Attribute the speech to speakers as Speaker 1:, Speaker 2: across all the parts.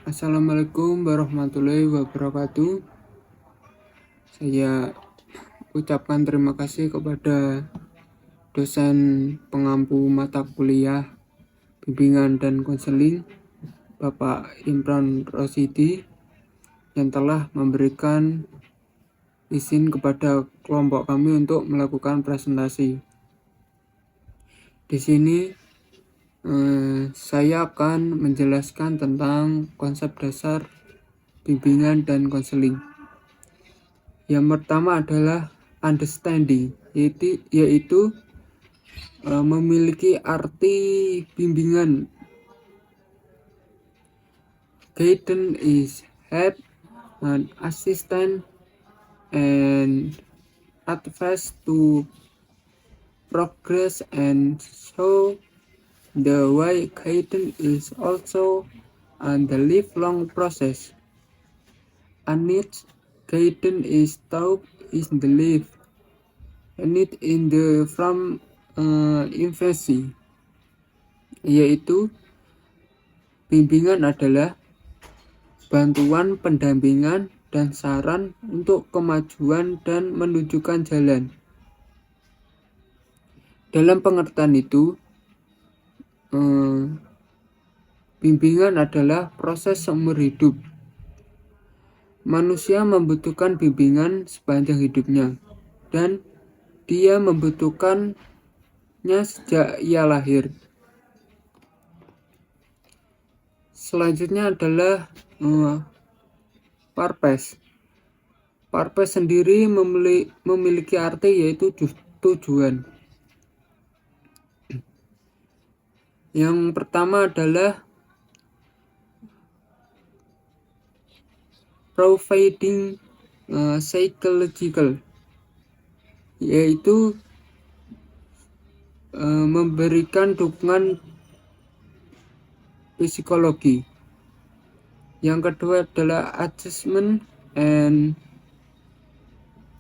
Speaker 1: Assalamualaikum warahmatullahi wabarakatuh. Saya ucapkan terima kasih kepada dosen pengampu mata kuliah bimbingan dan konseling Bapak Imran Rosidi yang telah memberikan izin kepada kelompok kami untuk melakukan presentasi. Di sini saya akan menjelaskan tentang konsep dasar bimbingan dan konseling. Yang pertama adalah understanding, yaitu memiliki arti bimbingan. Guidance is help and assistance and advice to progress, and so the way guidance is also the lifelong process. And its guidance is taught is the life, and it in the from infancy, yaitu bimbingan adalah bantuan, pendampingan, dan saran untuk kemajuan dan menunjukkan jalan. Dalam pengertian itu, bimbingan adalah proses seumur hidup. Manusia membutuhkan bimbingan sepanjang hidupnya, dan dia membutuhkannya sejak ia lahir. Selanjutnya adalah purpose. Purpose sendiri memiliki arti, yaitu tujuan. Yang pertama adalah providing psychological, yaitu memberikan dukungan psikologi. Yang kedua adalah adjustment and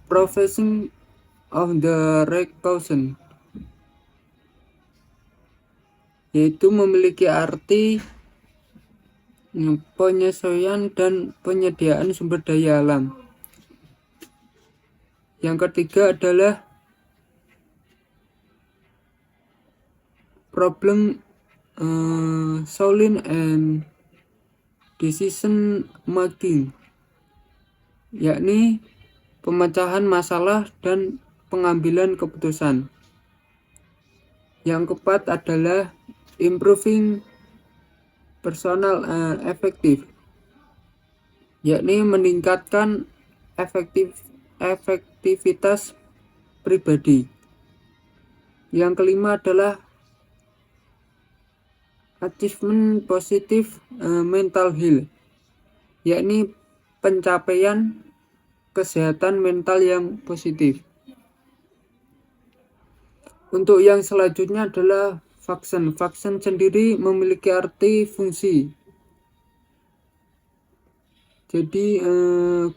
Speaker 1: professing of the right caution, yaitu memiliki arti penyesuaian dan penyediaan sumber daya alam. Yang ketiga adalah problem solving and decision making, yakni pemecahan masalah dan pengambilan keputusan. Yang keempat adalah improving personal and effective, yakni meningkatkan efektivitas pribadi. Yang kelima adalah achievement positive mental health, yakni pencapaian kesehatan mental yang positif. Untuk yang selanjutnya adalah function. Function sendiri memiliki arti fungsi. Jadi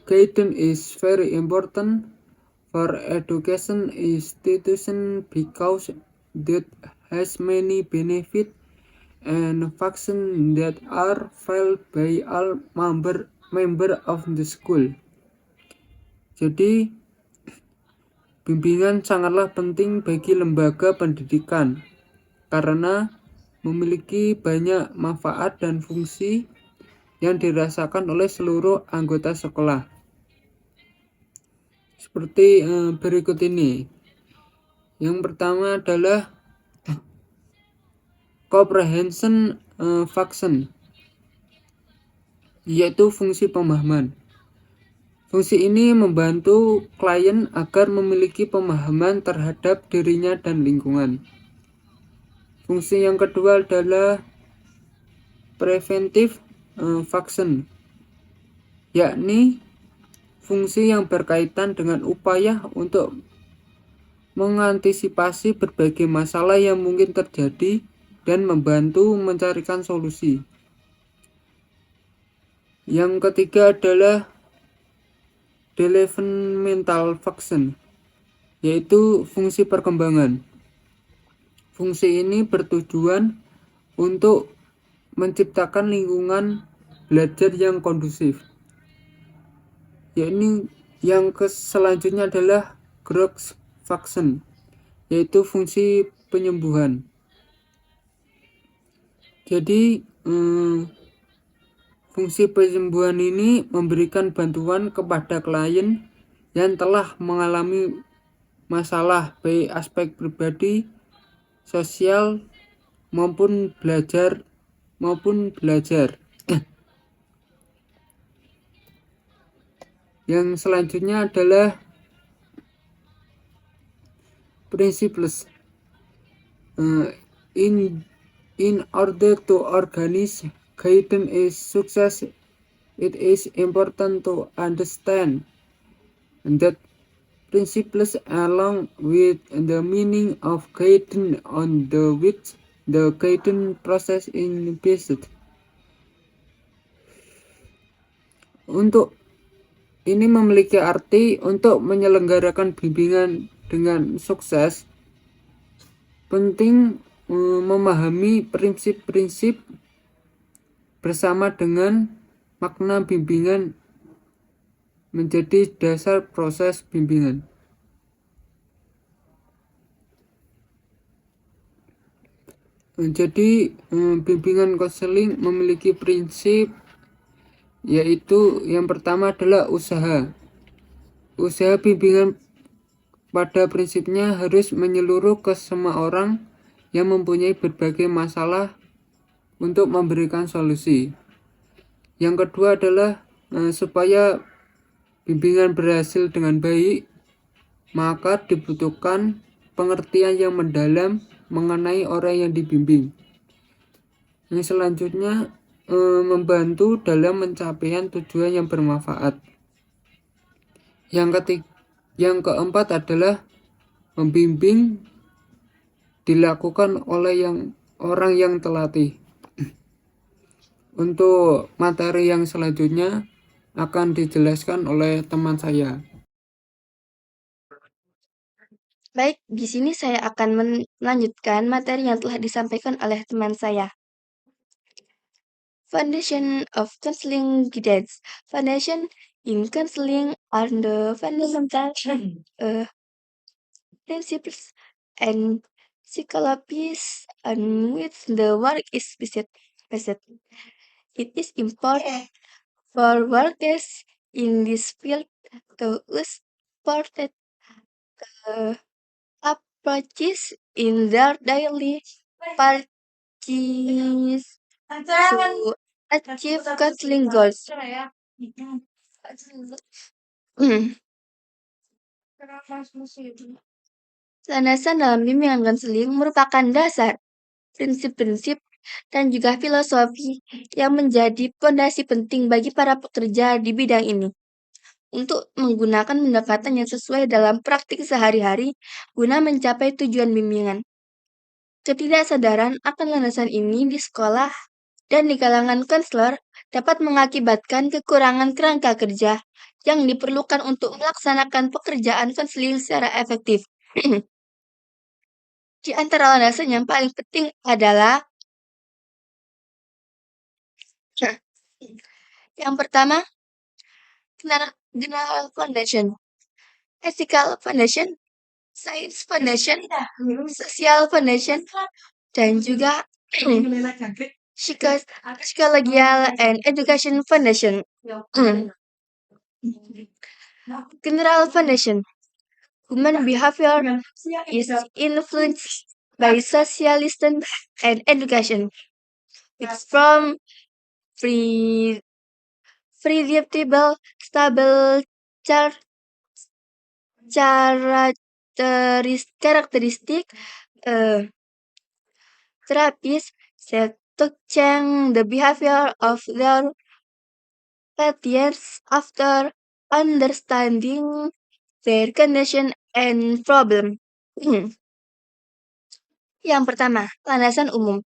Speaker 1: guidance is very important for education institution because that has many benefits and function that are felt by all member of the school. Jadi bimbingan sangatlah penting bagi lembaga pendidikan karena memiliki banyak manfaat dan fungsi yang dirasakan oleh seluruh anggota sekolah. Seperti berikut ini. Yang pertama adalah comprehension function, yaitu fungsi pemahaman. Fungsi ini membantu klien agar memiliki pemahaman terhadap dirinya dan lingkungan. Fungsi yang kedua adalah preventive function, yakni fungsi yang berkaitan dengan upaya untuk mengantisipasi berbagai masalah yang mungkin terjadi dan membantu mencarikan solusi. Yang ketiga adalah developmental function, yaitu fungsi perkembangan. Fungsi ini bertujuan untuk menciptakan lingkungan belajar yang kondusif. Yang selanjutnya adalah growth function, yaitu fungsi penyembuhan. Jadi fungsi penyembuhan ini memberikan bantuan kepada klien yang telah mengalami masalah baik aspek pribadi, sosial maupun belajar. Yang selanjutnya adalah principles. In order to organize guidance is success, it is important to understand that principles along with the meaning of guidance on the which the guidance process is based. Untuk ini memiliki arti untuk menyelenggarakan bimbingan dengan sukses, penting memahami prinsip-prinsip bersama dengan makna bimbingan menjadi dasar proses bimbingan. Jadi bimbingan konseling memiliki prinsip, yaitu yang pertama adalah usaha. Usaha bimbingan pada prinsipnya harus menyeluruh ke semua orang yang mempunyai berbagai masalah untuk memberikan solusi. Yang kedua adalah supaya bimbingan berhasil dengan baik, maka dibutuhkan pengertian yang mendalam mengenai orang yang dibimbing. Yang selanjutnya membantu dalam pencapaian tujuan yang bermanfaat. Yang keempat adalah membimbing dilakukan oleh orang yang terlatih. Untuk materi yang selanjutnya akan dijelaskan oleh teman saya.
Speaker 2: Baik, di sini saya akan melanjutkan materi yang telah disampaikan oleh teman saya. Foundation of Counseling Guidance. Foundation in counseling are the fundamental principles and psychologies on which the work is based. It is important for workers in this field to use supported approaches in their daily practice to achieve counseling goals. Landasan dalam bimbingan konseling merupakan dasar, prinsip-prinsip, dan juga filosofi yang menjadi fondasi penting bagi para pekerja di bidang ini untuk menggunakan pendekatan yang sesuai dalam praktik sehari-hari guna mencapai tujuan bimbingan. Ketidaksadaran akan landasan ini di sekolah dan di kalangan konselor dapat mengakibatkan kekurangan kerangka kerja yang diperlukan untuk melaksanakan pekerjaan konseling secara efektif. Di antara landasan yang paling penting adalah yang pertama, General Foundation, Ethical Foundation, Science Foundation, Social Foundation, dan juga Psychological and Education Foundation. General Foundation. Human behavior is influenced by socialism and education. It's from predictable, stable karakteristik therapists set to change the behavior of their patients after understanding their condition and problem. Yang pertama, landasan umum.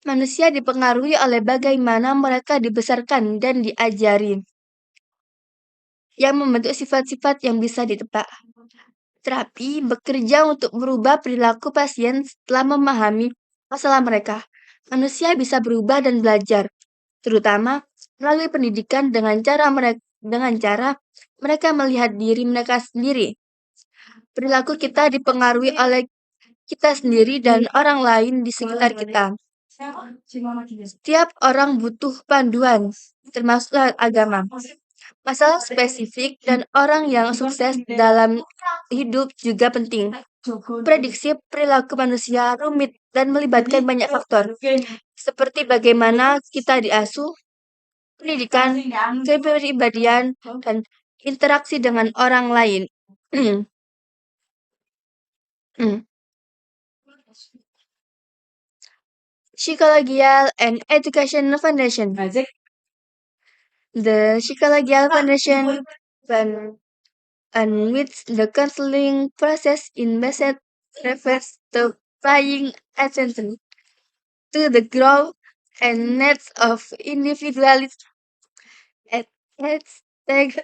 Speaker 2: Manusia dipengaruhi oleh bagaimana mereka dibesarkan dan diajari, yang membentuk sifat-sifat yang bisa ditebak. Terapi bekerja untuk merubah perilaku pasien setelah memahami masalah mereka. Manusia bisa berubah dan belajar, terutama melalui pendidikan dengan cara mereka melihat diri mereka sendiri. Perilaku kita dipengaruhi oleh kita sendiri dan orang lain di sekitar kita. Setiap orang butuh panduan, termasuk agama. Masalah spesifik dan orang yang sukses dalam hidup juga penting. Prediksi perilaku manusia rumit dan melibatkan banyak faktor, seperti bagaimana kita diasuh, pendidikan, kepribadian, dan interaksi dengan orang lain. Psychological and Education Foundation. The Psychological Foundation and which the counseling process in Basset refers to paying attention to the growth and needs of individuals at each stage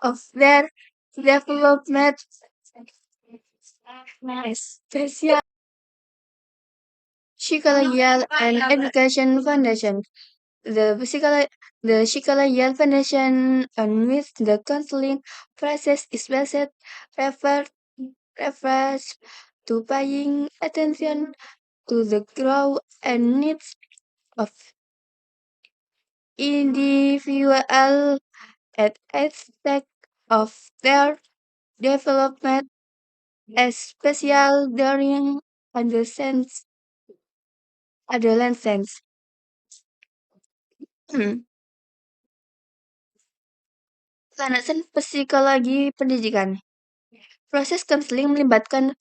Speaker 2: of their development. Special Psychological and Education Foundation. The Psychological Foundation on which the counseling process is based refer, refers to paying attention to the growth and needs of individual at each stage of their development, especially during adolescence. adolescence. Landasan psikologi pendidikan. Proses konseling melibatkan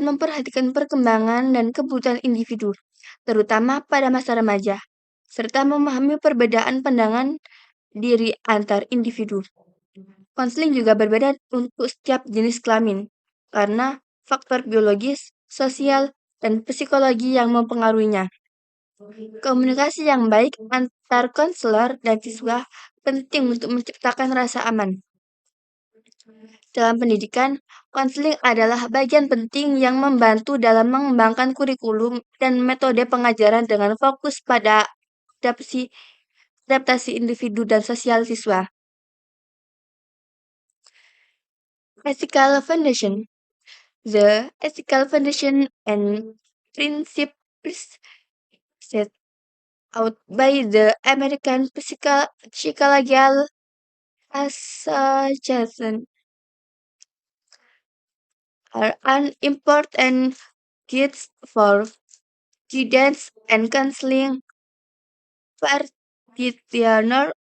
Speaker 2: memperhatikan perkembangan dan kebutuhan individu, terutama pada masa remaja, serta memahami perbedaan pandangan diri antar individu. Konseling juga berbeda untuk setiap jenis kelamin, karena faktor biologis, sosial, dan psikologi yang mempengaruhinya. Komunikasi yang baik antar konselor dan siswa penting untuk menciptakan rasa aman. Dalam pendidikan, konseling adalah bagian penting yang membantu dalam mengembangkan kurikulum dan metode pengajaran dengan fokus pada adaptasi individu dan sosial siswa. Ethical Foundation. The Ethical Foundation and principles set out by the American Psychological Association are an important guides for guidance and counseling practitioner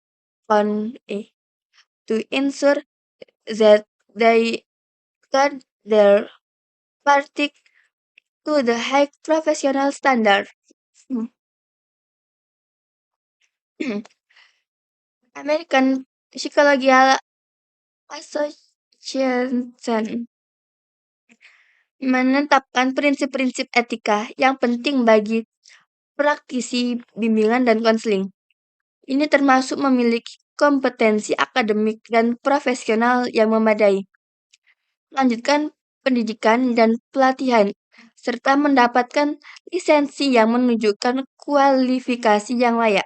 Speaker 2: on to ensure that they can their partic to the high professional standard. American Psychological Association menetapkan prinsip-prinsip etika yang penting bagi praktisi bimbingan dan konseling. Ini termasuk memiliki kompetensi akademik dan profesional yang memadai, melanjutkan pendidikan dan pelatihan, serta mendapatkan lisensi yang menunjukkan kualifikasi yang layak.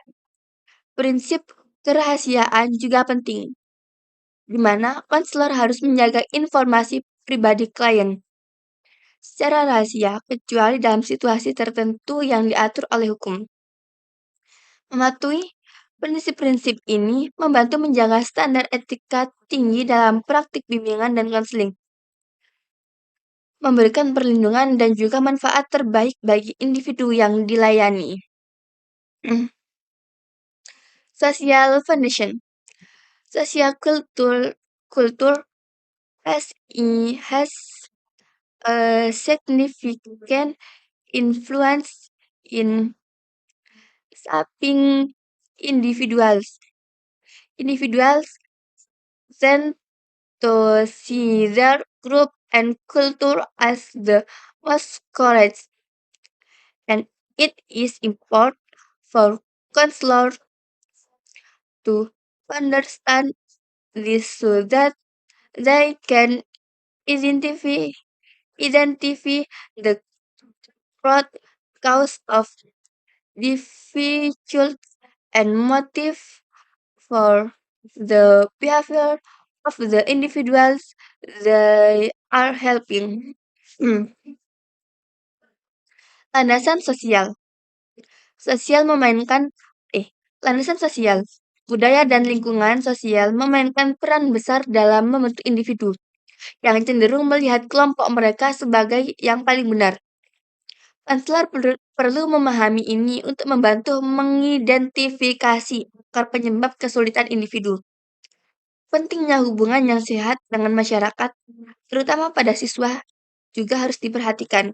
Speaker 2: Prinsip kerahasiaan juga penting, di mana konselor harus menjaga informasi pribadi klien secara rahasia kecuali dalam situasi tertentu yang diatur oleh hukum. Mematuhi prinsip-prinsip ini membantu menjaga standar etika tinggi dalam praktik bimbingan dan konseling, memberikan perlindungan dan juga manfaat terbaik bagi individu yang dilayani. Social Foundation. Social culture has a significant influence in shaping individuals. Individuals tend to see their group and culture as the most correct, and it is important for counselors to understand this so that they can identify the root cause of difficult and motive for the behavior of the individuals they are helping. Hmm. Landasan sosial. Sosial memainkan Landasan sosial. Budaya dan lingkungan sosial memainkan peran besar dalam membentuk individu yang cenderung melihat kelompok mereka sebagai yang paling benar. Konselor perlu memahami ini untuk membantu mengidentifikasi akar penyebab kesulitan individu. Pentingnya hubungan yang sehat dengan masyarakat, terutama pada siswa, juga harus diperhatikan.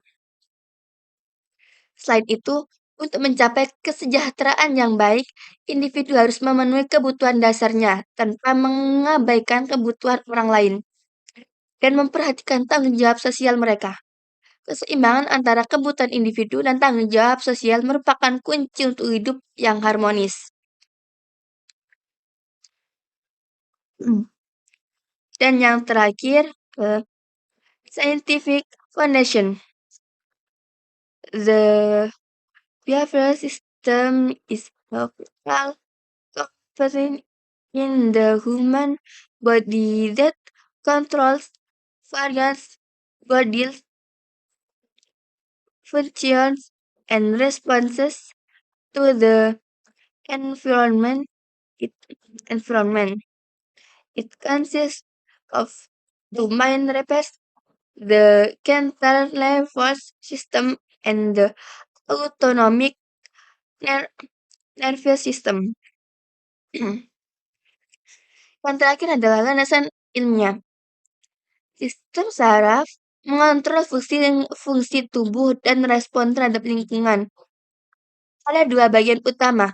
Speaker 2: Selain itu, untuk mencapai kesejahteraan yang baik, individu harus memenuhi kebutuhan dasarnya tanpa mengabaikan kebutuhan orang lain dan memperhatikan tanggung jawab sosial mereka. Keseimbangan antara kebutuhan individu dan tanggung jawab sosial merupakan kunci untuk hidup yang harmonis. Dan yang terakhir, scientific foundation. The behavioral system is a vital component in the human body that controls various bodily functions and responses to the environment. It, environment. It consists of two main reps: the central nervous system and the autonomic nervous system. Yang terakhir adalah landasan ilmiah. Sistem saraf mengontrol fungsi tubuh dan respon terhadap lingkungan. Ada dua bagian utama,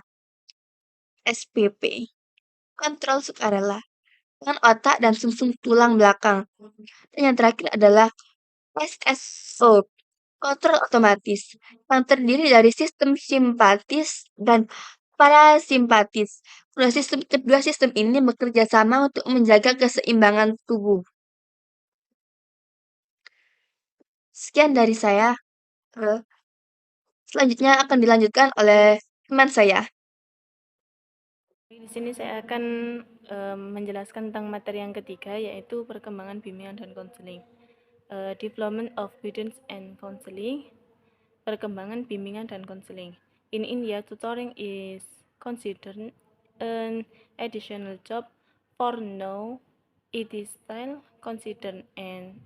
Speaker 2: SPP, kontrol sukarela, dengan otak dan sumsum tulang belakang. Dan yang terakhir adalah SSO, kontrol otomatis, yang terdiri dari sistem simpatis dan parasimpatis. Kedua sistem ini bekerja sama untuk menjaga keseimbangan tubuh. Sekian dari saya. Selanjutnya akan dilanjutkan oleh teman saya.
Speaker 3: Di sini saya akan menjelaskan tentang materi yang ketiga, yaitu perkembangan bimbingan dan konseling. Development of guidance and counseling, perkembangan bimbingan dan konseling. In India, tutoring is considered an additional job. For now, it is still considered an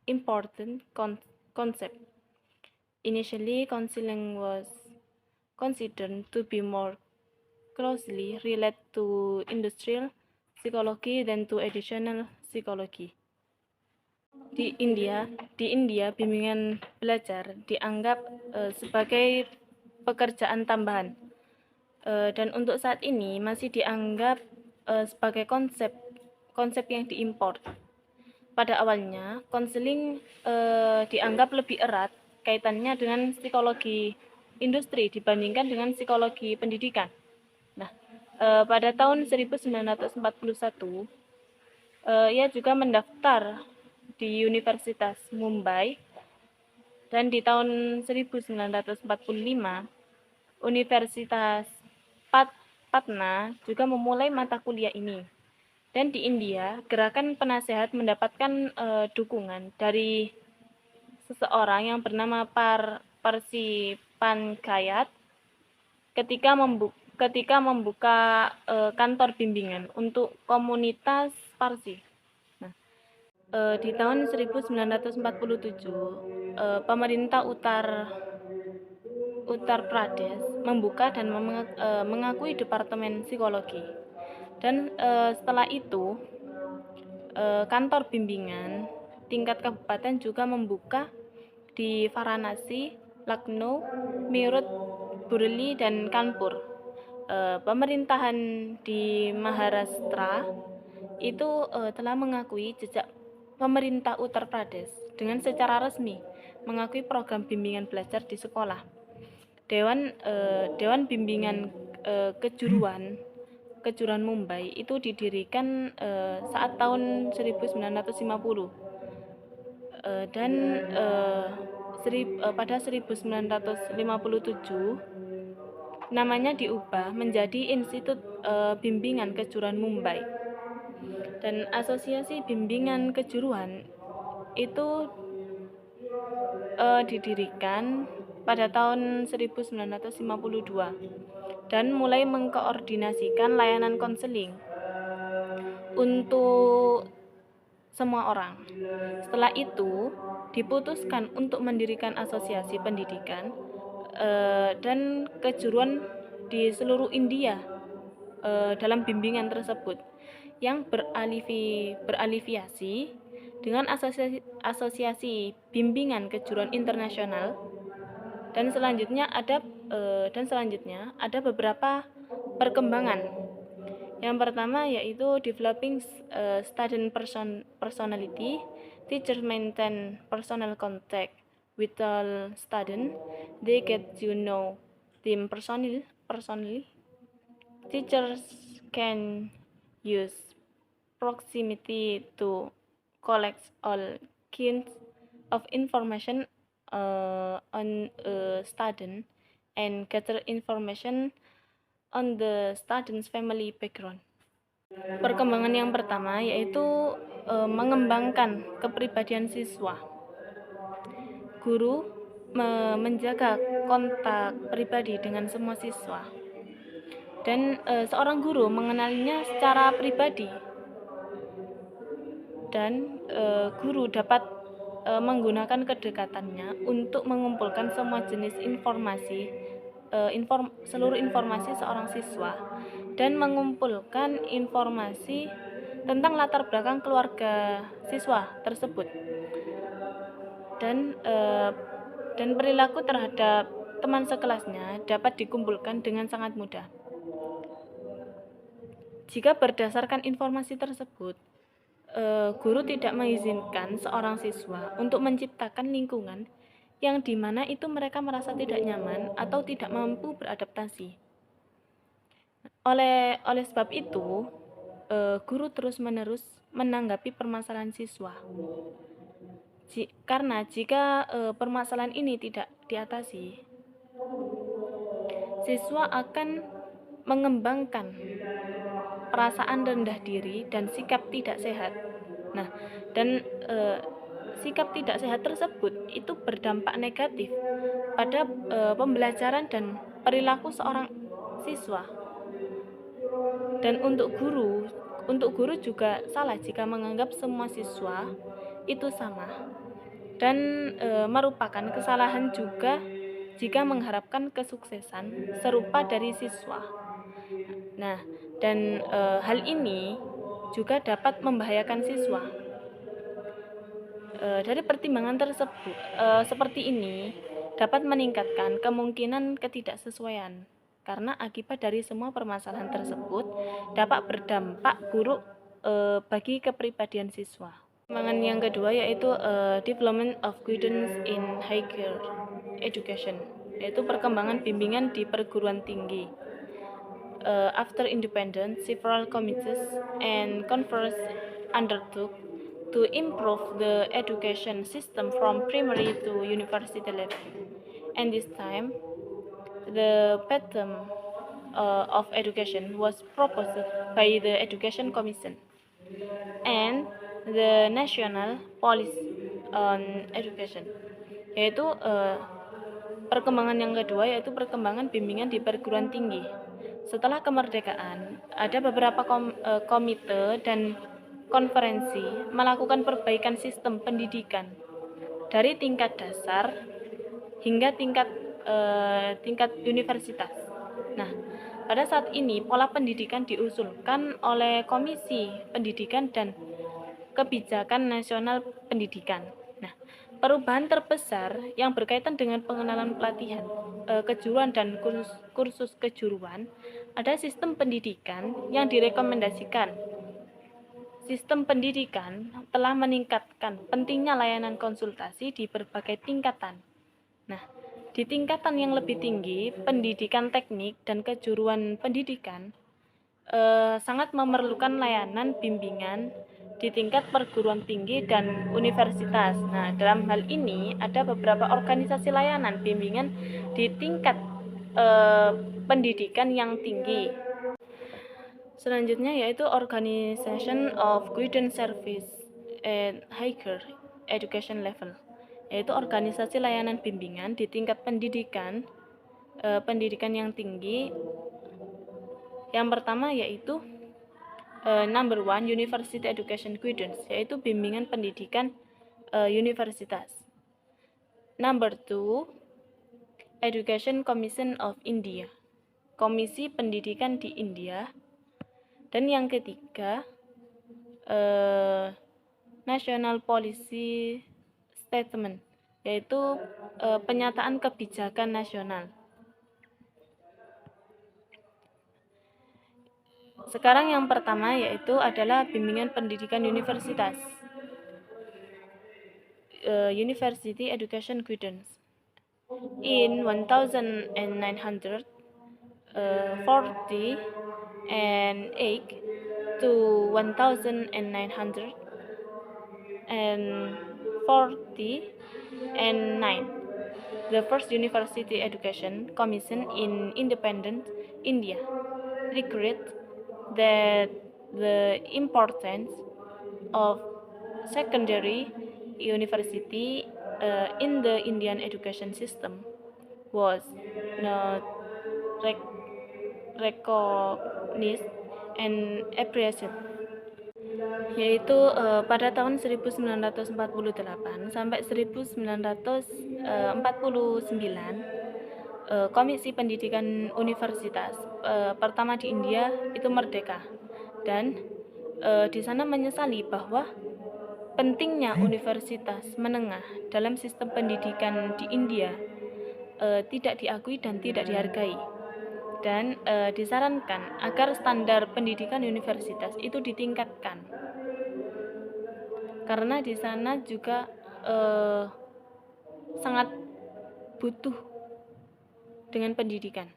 Speaker 3: important concept. Initially, counseling was considered to be more closely related to industrial psychology than to additional psychology. Di India, bimbingan belajar dianggap sebagai pekerjaan tambahan, dan untuk saat ini masih dianggap sebagai konsep yang diimpor. Pada awalnya, konseling dianggap lebih erat kaitannya dengan psikologi industri dibandingkan dengan psikologi pendidikan. Nah, pada tahun 1941, ia juga mendaftar di Universitas Mumbai, dan di tahun 1945, Universitas Patna juga memulai mata kuliah ini. Dan di India, gerakan penasehat mendapatkan dukungan dari seseorang yang bernama Parsi Pankayat ketika membuka kantor bimbingan untuk komunitas Parsi. Nah, di tahun 1947, pemerintah Uttar Pradesh membuka dan mengakui Departemen Psikologi. Dan setelah itu, kantor bimbingan tingkat kabupaten juga membuka di Varanasi, Lucknow, Meerut, Burli, dan Kanpur. Pemerintahan di Maharashtra itu telah mengakui jejak pemerintah Uttar Pradesh dengan secara resmi mengakui program bimbingan belajar di sekolah. Dewan Bimbingan Kejuruan Mumbai itu didirikan saat tahun 1950, dan pada 1957 namanya diubah menjadi Institut Bimbingan Kejuruan Mumbai. Dan Asosiasi Bimbingan Kejuruan itu didirikan pada tahun 1952 dan mulai mengkoordinasikan layanan konseling untuk semua orang. Setelah itu diputuskan untuk mendirikan asosiasi pendidikan dan kejuruan di seluruh India dalam bimbingan tersebut yang beraliviasi dengan asosiasi bimbingan kejuruan internasional. Dan selanjutnya ada beberapa perkembangan. Yang pertama yaitu developing student personality. Teachers maintain personal contact with all students. They get to know them personally. Teachers can use proximity to collect all kinds of information on a student and gather information on the student's family background. Perkembangan yang pertama yaitu mengembangkan kepribadian siswa. Guru menjaga kontak pribadi dengan semua siswa, dan seorang guru mengenalinya secara pribadi, dan guru dapat menggunakan kedekatannya untuk mengumpulkan semua jenis informasi, seluruh informasi seorang siswa, dan mengumpulkan informasi tentang latar belakang keluarga siswa tersebut, dan perilaku terhadap teman sekelasnya dapat dikumpulkan dengan sangat mudah. Jika berdasarkan informasi tersebut, guru tidak mengizinkan seorang siswa untuk menciptakan lingkungan yang dimana itu mereka merasa tidak nyaman atau tidak mampu beradaptasi. Oleh sebab itu, guru terus-menerus menanggapi permasalahan siswa. Karena jika permasalahan ini tidak diatasi, siswa akan mengembangkan perasaan rendah diri dan sikap tidak sehat. Nah, dan sikap tidak sehat tersebut itu berdampak negatif pada pembelajaran dan perilaku seorang siswa. Dan untuk guru juga salah jika menganggap semua siswa itu sama, dan merupakan kesalahan juga jika mengharapkan kesuksesan serupa dari siswa. Nah, dan hal ini juga dapat membahayakan siswa. Dari pertimbangan tersebut, seperti ini dapat meningkatkan kemungkinan ketidaksesuaian, karena akibat dari semua permasalahan tersebut dapat berdampak buruk bagi kepribadian siswa. Perkembangan yang kedua yaitu development of guidance in higher education, yaitu perkembangan bimbingan di perguruan tinggi. After independence, several committees and conferences undertook to improve the education system from primary to university level. And this time, the pattern of education was proposed by the Education Commission and the National Policy on Education, yaitu perkembangan yang kedua yaitu perkembangan bimbingan di perguruan tinggi. Setelah kemerdekaan, ada beberapa komite dan konferensi melakukan perbaikan sistem pendidikan dari tingkat dasar hingga tingkat universitas. Nah, pada saat ini pola pendidikan diusulkan oleh Komisi Pendidikan dan Kebijakan Nasional Pendidikan. Nah, perubahan terbesar yang berkaitan dengan pengenalan pelatihan, kejuruan dan kursus kejuruan, ada sistem pendidikan yang direkomendasikan. Sistem pendidikan telah meningkatkan pentingnya layanan konsultasi di berbagai tingkatan. Nah, di tingkatan yang lebih tinggi, pendidikan teknik dan kejuruan pendidikan sangat memerlukan layanan bimbingan di tingkat perguruan tinggi dan universitas. Nah, dalam hal ini ada beberapa organisasi layanan bimbingan di tingkat pendidikan yang tinggi. Selanjutnya yaitu Organization of Guidance Service and Higher Education Level, yaitu organisasi layanan bimbingan di tingkat pendidikan yang tinggi. Yang pertama yaitu number one, University Education Guidance, yaitu bimbingan pendidikan universitas. Number two, Education Commission of India, Komisi Pendidikan di India. Dan yang ketiga, National Policy Statement, yaitu penyataan kebijakan nasional. Sekarang yang pertama yaitu adalah bimbingan pendidikan universitas, University Education Guidance. In 1948 to 1949, the first University Education Commission in independent India regret that the importance of secondary university in the Indian education system was not recognized and appreciated, yaitu pada tahun 1948 sampai 1949, Komisi Pendidikan Universitas pertama di India itu merdeka, dan di sana menyesali bahwa pentingnya universitas menengah dalam sistem pendidikan di India tidak diakui dan tidak dihargai, dan disarankan agar standar pendidikan universitas itu ditingkatkan, karena di sana juga sangat butuh dengan pendidikan.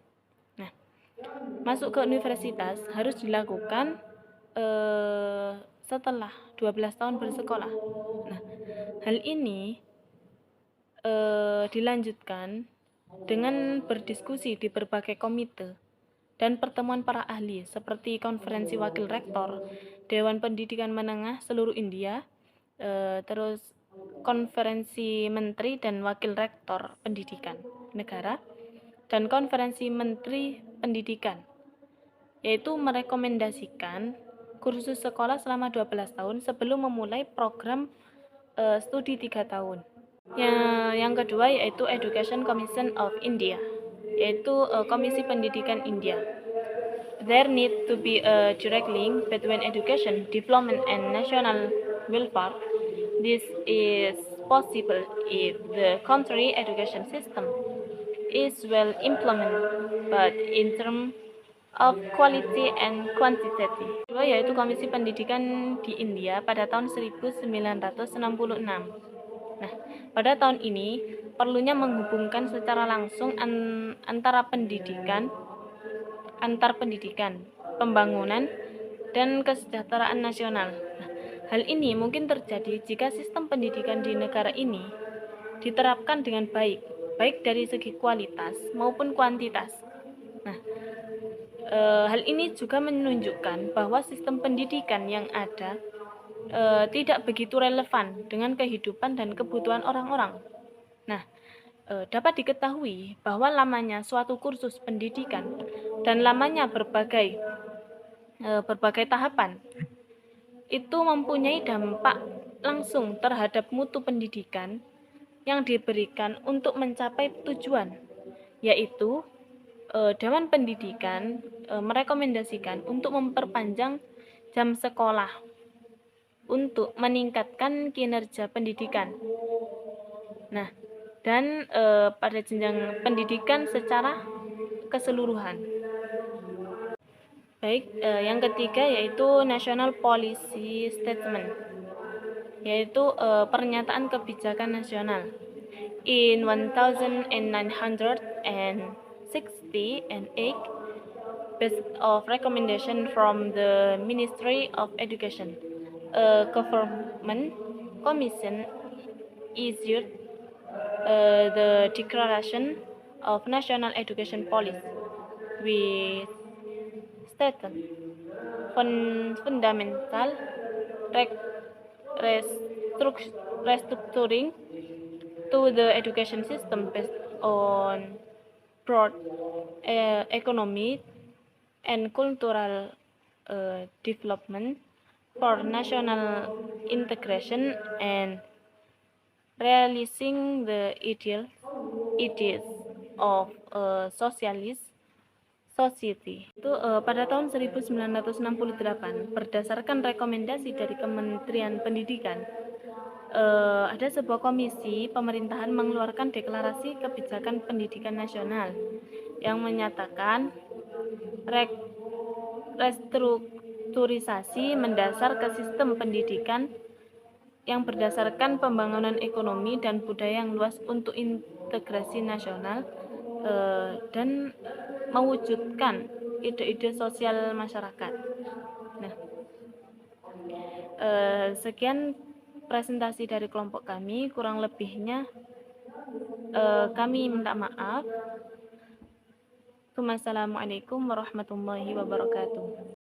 Speaker 3: Nah, masuk ke universitas harus dilakukan setelah 12 tahun bersekolah. Nah, hal ini dilanjutkan dengan berdiskusi di berbagai komite dan pertemuan para ahli seperti Konferensi Wakil Rektor, Dewan Pendidikan Menengah seluruh India, terus Konferensi Menteri dan Wakil Rektor Pendidikan Negara, dan Konferensi Menteri Pendidikan, yaitu merekomendasikan kursus sekolah selama 12 tahun sebelum memulai program studi 3 tahun. Yang kedua yaitu Education Commission of India, yaitu Komisi Pendidikan India. There need to be a direct link between education, development, and national welfare. This is possible if the country education system is well implemented, but in terms of quality and quantity. Kedua yaitu Komisi Pendidikan di India pada tahun 1966. Nah, pada tahun ini perlunya menghubungkan secara langsung antar pendidikan, pembangunan, dan kesejahteraan nasional. Nah, hal ini mungkin terjadi jika sistem pendidikan di negara ini diterapkan dengan baik dari segi kualitas maupun kuantitas. Nah, hal ini juga menunjukkan bahwa sistem pendidikan yang ada tidak begitu relevan dengan kehidupan dan kebutuhan orang-orang. Nah, dapat diketahui bahwa lamanya suatu kursus pendidikan dan lamanya berbagai tahapan itu mempunyai dampak langsung terhadap mutu pendidikan yang diberikan untuk mencapai tujuan, yaitu Dewan Pendidikan merekomendasikan untuk memperpanjang jam sekolah untuk meningkatkan kinerja pendidikan. Nah, dan pada jenjang pendidikan secara keseluruhan. Baik, yang ketiga yaitu National Policy Statement, yaitu pernyataan kebijakan nasional. In 1968, based of recommendation from the Ministry of Education, a government commission issued the Declaration of National Education Policy, which stated fundamental restructuring to the education system based on broad economic and cultural development for national integration and realizing the ideas of a socialist society. Itu pada tahun 1968 berdasarkan rekomendasi dari Kementerian Pendidikan, ada sebuah komisi pemerintahan mengeluarkan deklarasi kebijakan pendidikan nasional yang menyatakan restrukturisasi mendasar ke sistem pendidikan yang berdasarkan pembangunan ekonomi dan budaya yang luas untuk integrasi nasional dan mewujudkan ide-ide sosial masyarakat. Nah, sekian presentasi dari kelompok kami, kurang lebihnya kami minta maaf. Wassalamualaikum warahmatullahi wabarakatuh.